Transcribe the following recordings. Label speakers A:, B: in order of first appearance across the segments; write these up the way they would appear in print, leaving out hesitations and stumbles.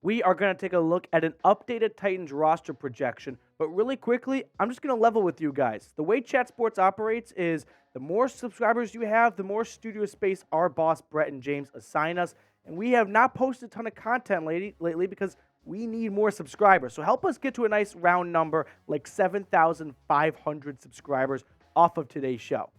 A: We are going to take a look at an updated Titans roster projection. But really quickly, I'm just going to level with you guys. The way Chat Sports operates is the more subscribers you have, the more studio space our boss Brett and James assign us. And we have not posted a ton of content lately because we need more subscribers. So help us get to a nice round number like 7,500 subscribers off of today's show.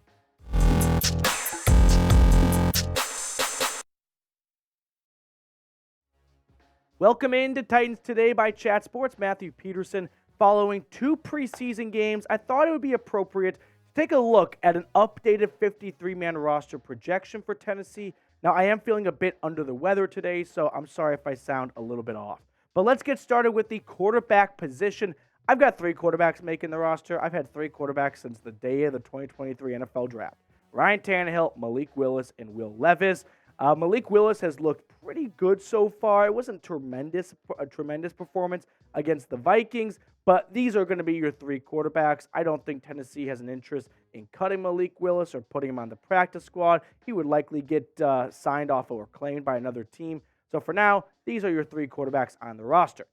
A: Welcome into Titans Today by Chat Sports. Matthew Peterson. Following two preseason games, I thought it would be appropriate to take a look at an updated 53-man roster projection for Tennessee. Now, I am feeling a bit under the weather today, so I'm sorry if I sound a little bit off. But let's get started with the quarterback position. I've got three quarterbacks making the roster. I've had three quarterbacks since the day of the 2023 NFL Draft. Ryan Tannehill, Malik Willis, and Will Levis. Malik Willis has looked pretty good so far. It wasn't a tremendous performance against the Vikings, but these are going to be your three quarterbacks. I don't think Tennessee has an interest in cutting Malik Willis or putting him on the practice squad. He would likely get signed off or claimed by another team. So for now, these are your three quarterbacks on the roster.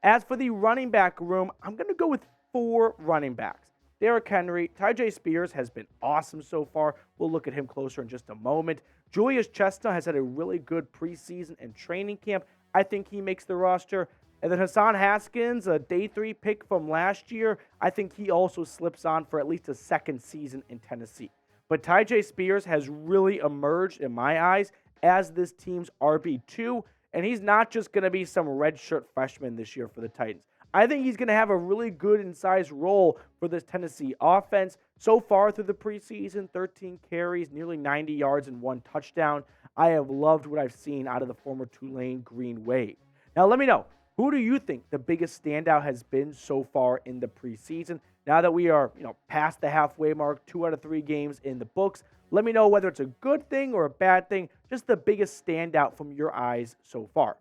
A: As for the running back room, I'm going to go with four running backs. Derrick Henry, Tyjae Spears has been awesome so far. We'll look at him closer in just a moment. Julius Chestnut has had a really good preseason and training camp. I think he makes the roster. And then Hassan Haskins, a day 3 pick from last year, I think he also slips on for at least a second season in Tennessee. But Tyjae Spears has really emerged in my eyes as this team's RB2, and he's not just going to be some redshirt freshman this year for the Titans. I think he's going to have a really good incised role for this Tennessee offense. So far through the preseason, 13 carries, nearly 90 yards, and 1 touchdown. I have loved what I've seen out of the former Tulane Green Wave. Now let me know, who do you think the biggest standout has been so far in the preseason? Now that we are, past the halfway mark, 2 out of 3 games in the books, let me know whether it's a good thing or a bad thing, just the biggest standout from your eyes so far.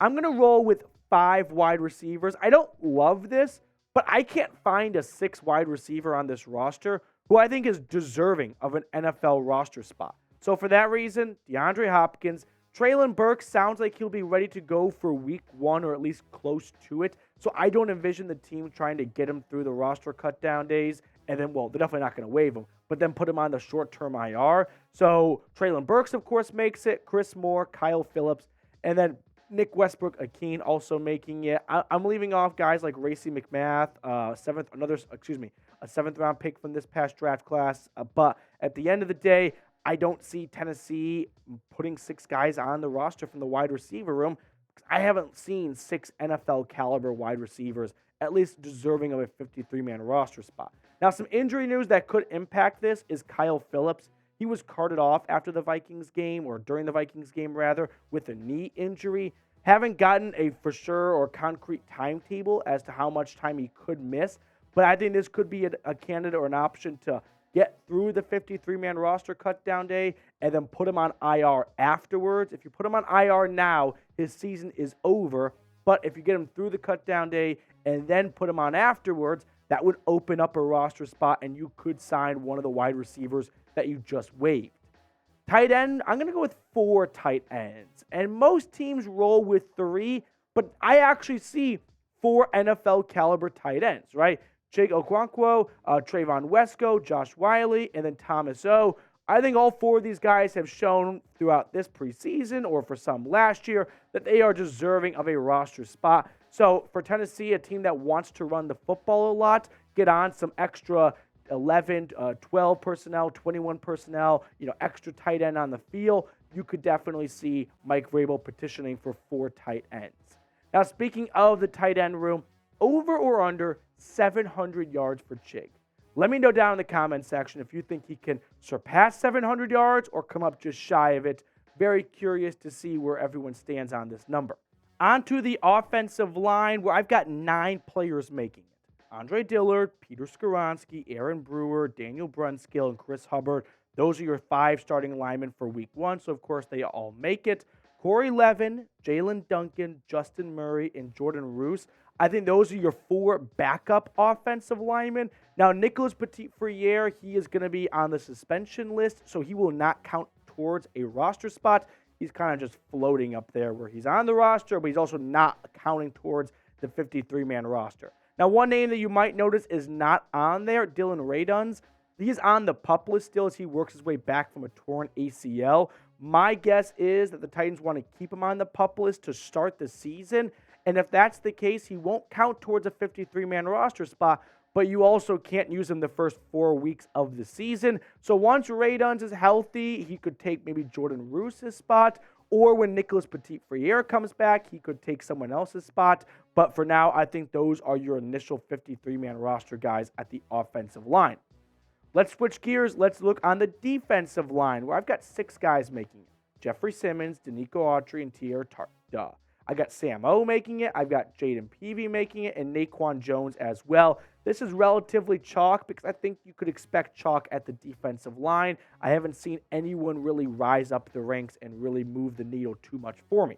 A: I'm going to roll with 5 wide receivers. I don't love this, but I can't find a 6th wide receiver on this roster who I think is deserving of an NFL roster spot. So for that reason, DeAndre Hopkins. Treylon Burks sounds like he'll be ready to go for week 1 or at least close to it. So I don't envision the team trying to get him through the roster cutdown days and then, they're definitely not going to waive him, but then put him on the short-term IR. So Treylon Burks, of course, makes it. Chris Moore, Kyle Phillips, and then Nick Westbrook-Ikhine also making it. I'm leaving off guys like Racey McMath, a 7th-round pick from this past draft class. But at the end of the day, I don't see Tennessee putting 6 guys on the roster from the wide receiver room. I haven't seen 6 NFL-caliber wide receivers, at least deserving of a 53-man roster spot. Now, some injury news that could impact this is Kyle Phillips. He was carted off after the Vikings game, or during the Vikings game, rather, with a knee injury. Haven't gotten a for sure or concrete timetable as to how much time he could miss, but I think this could be a candidate or an option to get through the 53-man roster cutdown day and then put him on IR afterwards. If you put him on IR now, his season is over, but if you get him through the cutdown day and then put him on afterwards, that would open up a roster spot and you could sign one of the wide receivers that you just waived. Tight end, I'm going to go with 4 tight ends. And most teams roll with 3, but I actually see 4 NFL caliber tight ends, right? Chig Okonkwo, Trevon Wesco, Josh Whyle, and then Thomas O. I think all 4 of these guys have shown throughout this preseason, or for some last year, that they are deserving of a roster spot. So for Tennessee, a team that wants to run the football a lot, get on some extra 11, 12 personnel, 21 personnel, extra tight end on the field, you could definitely see Mike Vrabel petitioning for 4 tight ends. Now, speaking of the tight end room, over or under 700 yards for Chig. Let me know down in the comment section if you think he can surpass 700 yards or come up just shy of it. Very curious to see where everyone stands on this number. On to the offensive line, where I've got 9 players making it. Andre Dillard, Peter Skoronski, Aaron Brewer, Daniel Brunskill, and Chris Hubbard. Those are your 5 starting linemen for week 1, so of course they all make it. Corey Levin, Jalen Duncan, Justin Murray, and Jordan Roos. I think those are your 4 backup offensive linemen. Now, Nicholas Petit-Frere, he is going to be on the suspension list, so he will not count towards a roster spot. he's kind of just floating up there where he's on the roster, but he's also not counting towards the 53-man roster. Now, one name that you might notice is not on there, Dylan Radunz. He's on the PUP list still as he works his way back from a torn ACL. My guess is that the Titans want to keep him on the PUP list to start the season. And if that's the case, he won't count towards a 53-man roster spot, but you also can't use him the first 4 weeks of the season. So once Radunz is healthy, he could take maybe Jordan Roos's spot, or when Nicholas Petit-Frere comes back, he could take someone else's spot. But for now, I think those are your initial 53-man roster guys at the offensive line. Let's switch gears. Let's look on the defensive line, where I've got 6 guys making it. Jeffrey Simmons, Danico Autry, and Teair Tart. I got Sam O making it. I've got Jaden Peavy making it, and Naquan Jones as well. This is relatively chalk because I think you could expect chalk at the defensive line. I haven't seen anyone really rise up the ranks and really move the needle too much for me.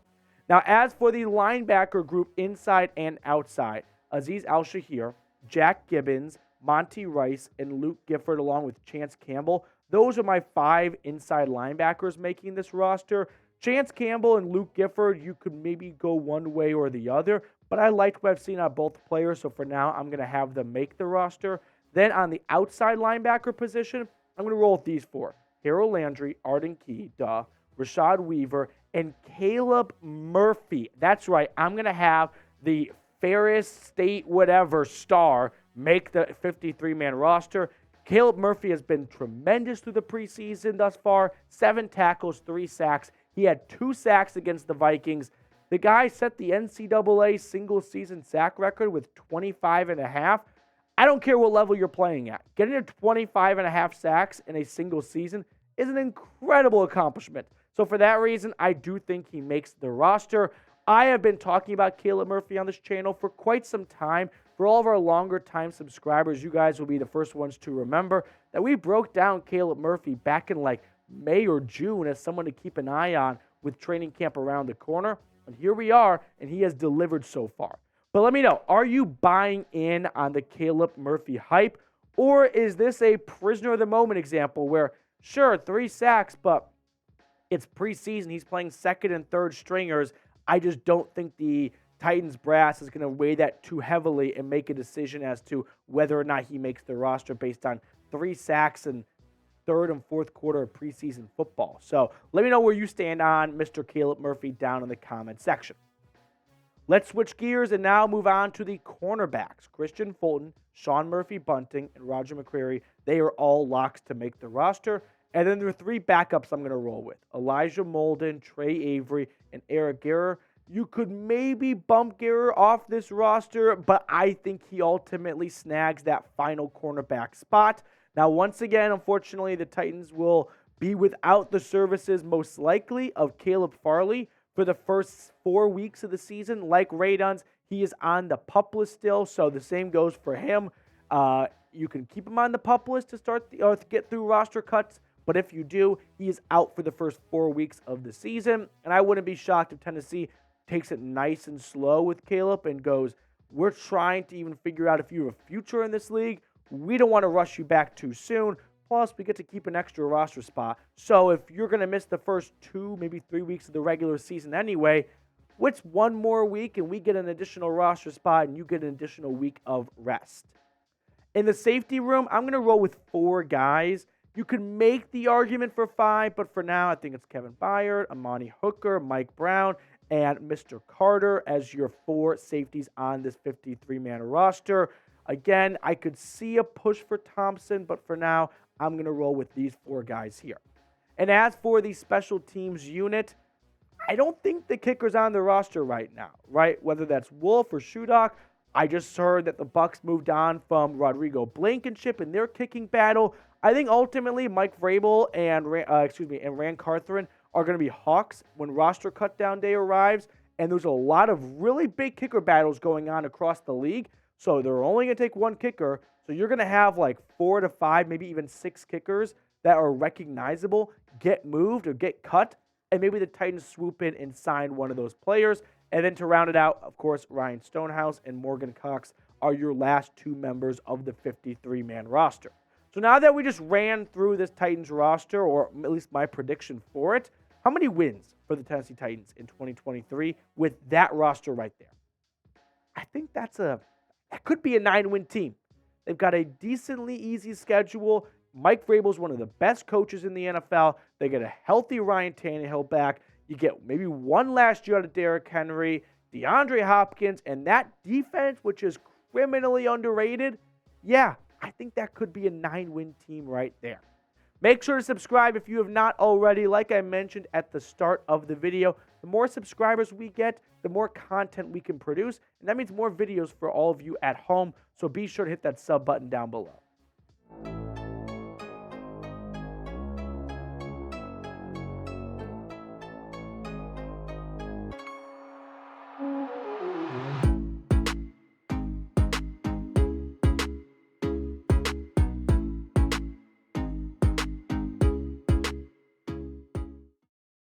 A: Now, as for the linebacker group inside and outside, Azeez Al-Shahir, Jack Gibbons, Monty Rice, and Luke Gifford, along with Chance Campbell. Those are my 5 inside linebackers making this roster. Chance Campbell and Luke Gifford, you could maybe go one way or the other, but I like what I've seen out of both players, so for now, I'm going to have them make the roster. Then on the outside linebacker position, I'm going to roll with these 4. Harold Landry, Arden Key, Rashad Weaver, and Caleb Murphy. That's right, I'm going to have the Ferris State whatever star make the 53-man roster. Caleb Murphy has been tremendous through the preseason thus far. 7 tackles, 3 sacks. He had 2 sacks against the Vikings. The guy set the NCAA single-season sack record with 25.5. I don't care what level you're playing at. Getting to 25.5 sacks in a single season is an incredible accomplishment. So for that reason, I do think he makes the roster. I have been talking about Caleb Murphy on this channel for quite some time. For all of our longer-time subscribers, you guys will be the first ones to remember that we broke down Caleb Murphy back in like May or June as someone to keep an eye on with training camp around the corner. And here we are, and he has delivered so far. But let me know, are you buying in on the Caleb Murphy hype? Or is this a prisoner of the moment example where, sure, 3 sacks, but it's preseason. He's playing second and third stringers. I just don't think the Titans brass is going to weigh that too heavily and make a decision as to whether or not he makes the roster based on 3 sacks in third and fourth quarter of preseason football. So let me know where you stand on Mr. Caleb Murphy down in the comment section. Let's switch gears and now move on to the cornerbacks. Christian Fulton, Sean Murphy-Bunting, and Roger McCreary, they are all locks to make the roster. And then there are 3 backups I'm going to roll with. Elijah Molden, Trey Avery, and Eric Guerrer. You could maybe bump Guerrer off this roster, but I think he ultimately snags that final cornerback spot. Now, once again, unfortunately, the Titans will be without the services, most likely, of Caleb Farley for the first 4 weeks of the season. Like Radunz, he is on the PUP list still, so the same goes for him. You can keep him on the PUP list to start to get through roster cuts, but if you do, he is out for the first 4 weeks of the season. And I wouldn't be shocked if Tennessee takes it nice and slow with Caleb and goes, we're trying to even figure out if you have a future in this league. We don't want to rush you back too soon. Plus, we get to keep an extra roster spot. So if you're going to miss the first 2, maybe 3 weeks of the regular season anyway, what's 1 more week and we get an additional roster spot and you get an additional week of rest. In the safety room, I'm going to roll with 4 guys. You could make the argument for 5, but for now, I think it's Kevin Byard, Amani Hooker, Mike Brown, and Mr. Carter as your 4 safeties on this 53-man roster. Again, I could see a push for Thompson, but for now, I'm going to roll with these 4 guys here. And as for the special teams unit, I don't think the kicker's on the roster right now, right? Whether that's Wolf or Shudock. I just heard that the Bucs moved on from Rodrigo Blankenship in their kicking battle. I think ultimately Mike Vrabel and Rand Carthon are going to be Hawks when roster cutdown day arrives. And there's a lot of really big kicker battles going on across the league. So they're only going to take 1 kicker. So you're going to have like 4 to 5, maybe even 6 kickers that are recognizable, get moved or get cut. And maybe the Titans swoop in and sign one of those players. And then to round it out, of course, Ryan Stonehouse and Morgan Cox are your last 2 members of the 53-man roster. So now that we just ran through this Titans roster, or at least my prediction for it, How many wins for the Tennessee Titans in 2023 with that roster right there? I think that could be a 9-win team. They've got a decently easy schedule. Mike Vrabel is one of the best coaches in the NFL. They get a healthy Ryan Tannehill back. You get maybe one last year out of Derrick Henry, DeAndre Hopkins, and that defense, which is criminally underrated. Yeah, I think that could be a 9-win team right there. Make sure to subscribe if you have not already. Like I mentioned at the start of the video, the more subscribers we get, the more content we can produce, and that means more videos for all of you at home. So be sure to hit that sub button down below.